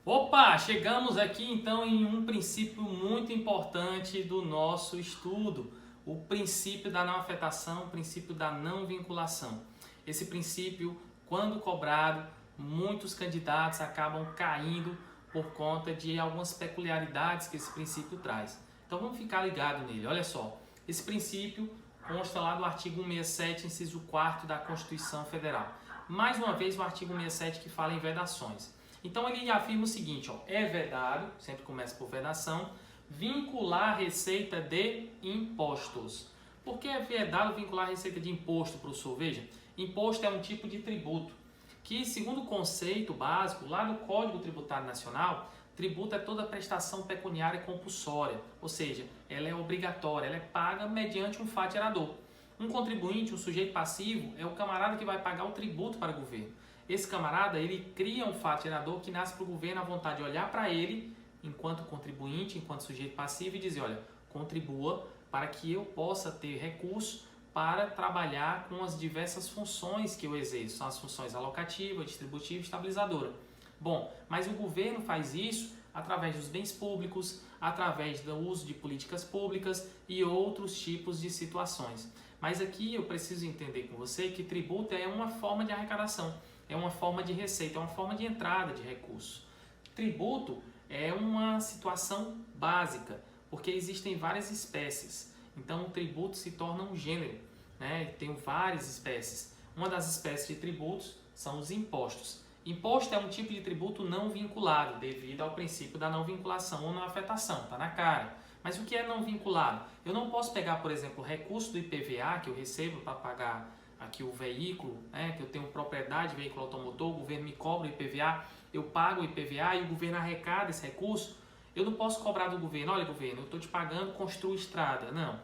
Opa, chegamos aqui então em um princípio muito importante do nosso estudo, o princípio da não afetação, o princípio da não vinculação. Esse princípio, quando cobrado, muitos candidatos acabam caindo por conta de algumas peculiaridades que esse princípio traz. Então vamos ficar ligado nele. Olha só, esse princípio consta lá do artigo 167, inciso 4º da Constituição Federal. Mais uma vez o artigo 167 que fala em vedações. Então ele afirma o seguinte, ó, é vedado, sempre começa por vedação, vincular a receita de impostos. Por que é vedado vincular a receita de imposto, professor? Veja, imposto é um tipo de tributo que, segundo o conceito básico, lá no Código Tributário Nacional, tributo é toda prestação pecuniária compulsória, ou seja, ela é obrigatória, ela é paga mediante um fato gerador. Um contribuinte, um sujeito passivo, é o camarada que vai pagar o tributo para o governo. Esse camarada, ele cria um fato gerador que nasce para o governo a vontade de olhar para ele, enquanto contribuinte, enquanto sujeito passivo, e dizer, olha, contribua para que eu possa ter recurso para trabalhar com as diversas funções que eu exerço. São as funções alocativa, distributiva e estabilizadora. Bom, mas o governo faz isso através dos bens públicos, através do uso de políticas públicas e outros tipos de situações. Mas aqui eu preciso entender com você que tributo é uma forma de arrecadação, é uma forma de receita, é uma forma de entrada de recurso. Tributo é uma situação básica, porque existem várias espécies. Então o tributo se torna um gênero, né? Tem várias espécies. Uma das espécies de tributos são os impostos. Imposto é um tipo de tributo não vinculado, devido ao princípio da não vinculação ou não afetação, está na cara. Mas o que é não vinculado? Eu não posso pegar, por exemplo, o recurso do IPVA que eu recebo para pagar aqui o veículo, né, que eu tenho propriedade, veículo automotor, o governo me cobra o IPVA, eu pago o IPVA e o governo arrecada esse recurso. Eu não posso cobrar do governo, olha governo, eu estou te pagando, construa estrada. Não.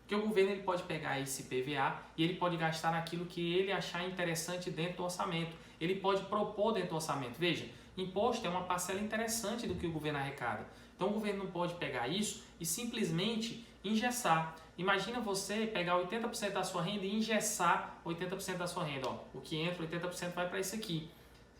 Porque o governo ele pode pegar esse IPVA e ele pode gastar naquilo que ele achar interessante dentro do orçamento. Ele pode propor dentro do orçamento. Veja, imposto é uma parcela interessante do que o governo arrecada. Então o governo não pode pegar isso e simplesmente engessar. Imagina você pegar 80% da sua renda e engessar 80% da sua renda. Ó, o que entra, 80% vai para isso aqui.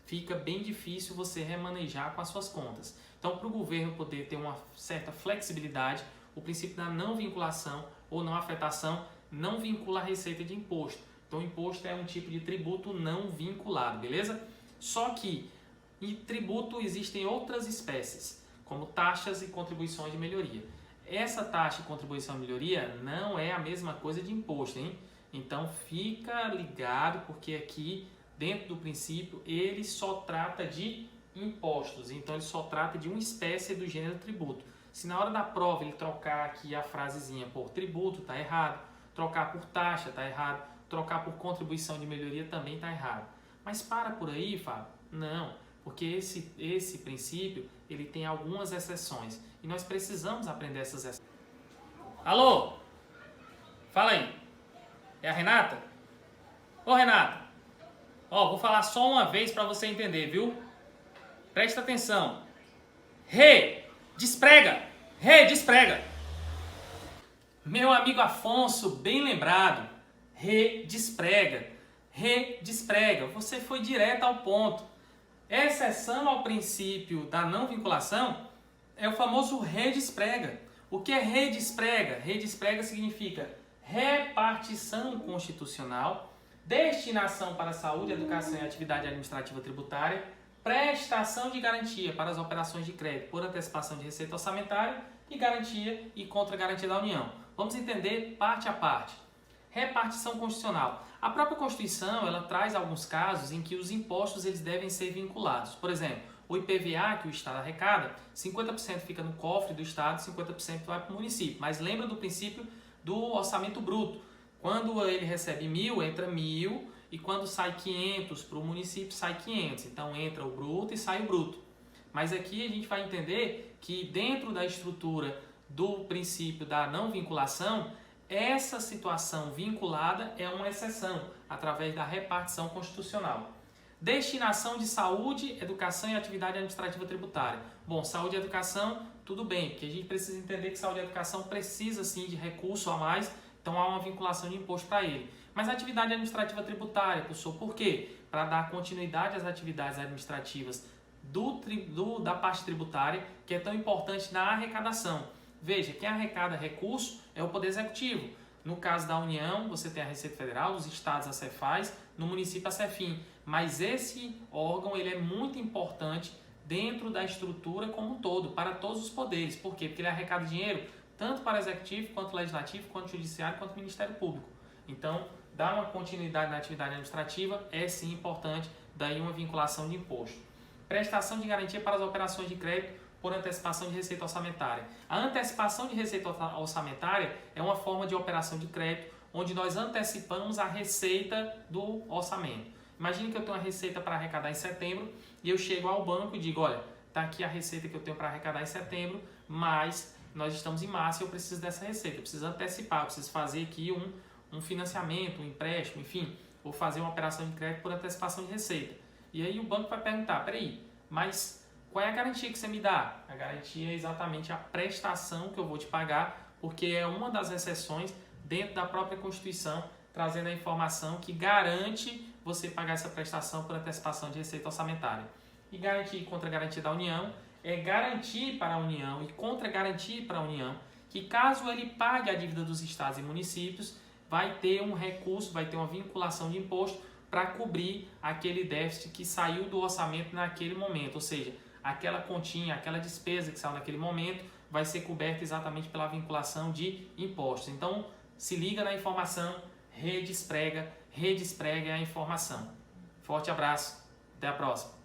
Fica bem difícil você remanejar com as suas contas. Então, para o governo poder ter uma certa flexibilidade, o princípio da não vinculação ou não afetação não vincula a receita de imposto. Então, o imposto é um tipo de tributo não vinculado, beleza? Só que em tributo existem outras espécies, como taxas e contribuições de melhoria. Essa taxa e contribuição de melhoria não é a mesma coisa de imposto, hein? Então fica ligado, porque aqui dentro do princípio ele só trata de impostos, então ele só trata de uma espécie do gênero tributo. Se na hora da prova ele trocar aqui a frasezinha por tributo, está errado. Trocar por taxa, está errado. Trocar por contribuição de melhoria também está errado. Mas para por aí, Fábio? Não, porque esse princípio ele tem algumas exceções e nós precisamos aprender essas exceções. Alô? Fala aí. É a Renata? Ô Renata, ó, vou falar só uma vez para você entender, viu? Presta atenção. Desprega! Desprega! Meu amigo Afonso, bem lembrado. Desprega. Desprega. Você foi direto ao ponto. Exceção ao princípio da não vinculação é o famoso desprega. O que é desprega? Desprega significa repartição constitucional, destinação para saúde, educação e atividade administrativa tributária, prestação de garantia para as operações de crédito por antecipação de receita orçamentária e garantia e contra-garantia da União. Vamos entender parte a parte. Repartição constitucional. A própria Constituição ela traz alguns casos em que os impostos eles devem ser vinculados. Por exemplo, o IPVA que o Estado arrecada, 50% fica no cofre do Estado, 50% vai para o município. Mas lembra do princípio do orçamento bruto. Quando ele recebe 1.000, entra 1.000 e quando sai 500 para o município, sai 500. Então entra o bruto e sai o bruto. Mas aqui a gente vai entender que dentro da estrutura do princípio da não vinculação, essa situação vinculada é uma exceção, através da repartição constitucional. Destinação de saúde, educação e atividade administrativa tributária. Bom, saúde e educação, tudo bem, porque a gente precisa entender que saúde e educação precisa sim de recurso a mais, então há uma vinculação de imposto para ele. Mas a atividade administrativa tributária, professor, por quê? Para dar continuidade às atividades administrativas da parte tributária, que é tão importante na arrecadação. Veja, quem arrecada recurso é o Poder Executivo. No caso da União, você tem a Receita Federal, os estados a Cefaz, no município a Cefim. Mas esse órgão ele é muito importante dentro da estrutura como um todo, para todos os poderes. Por quê? Porque ele arrecada dinheiro tanto para o Executivo, quanto o Legislativo, quanto o Judiciário, quanto o Ministério Público. Então, dar uma continuidade na atividade administrativa é sim importante, daí uma vinculação de imposto. Prestação de garantia para as operações de crédito por antecipação de receita orçamentária. A antecipação de receita orçamentária é uma forma de operação de crédito onde nós antecipamos a receita do orçamento. Imagine que eu tenho uma receita para arrecadar em setembro e eu chego ao banco e digo, olha, está aqui a receita que eu tenho para arrecadar em setembro, mas nós estamos em março e eu preciso dessa receita, eu preciso antecipar, eu preciso fazer aqui um financiamento, um empréstimo, enfim, vou fazer uma operação de crédito por antecipação de receita. E aí o banco vai perguntar, peraí, mas qual é a garantia que você me dá? A garantia é exatamente a prestação que eu vou te pagar, porque é uma das exceções dentro da própria Constituição, trazendo a informação que garante você pagar essa prestação por antecipação de receita orçamentária. E garantia e contra-garantia da União é garantir para a União e contra-garantir para a União que caso ele pague a dívida dos estados e municípios, vai ter um recurso, vai ter uma vinculação de imposto para cobrir aquele déficit que saiu do orçamento naquele momento, ou seja, aquela continha, aquela despesa que saiu naquele momento vai ser coberta exatamente pela vinculação de impostos. Então, se liga na informação, rede esprega é a informação. Forte abraço, até a próxima.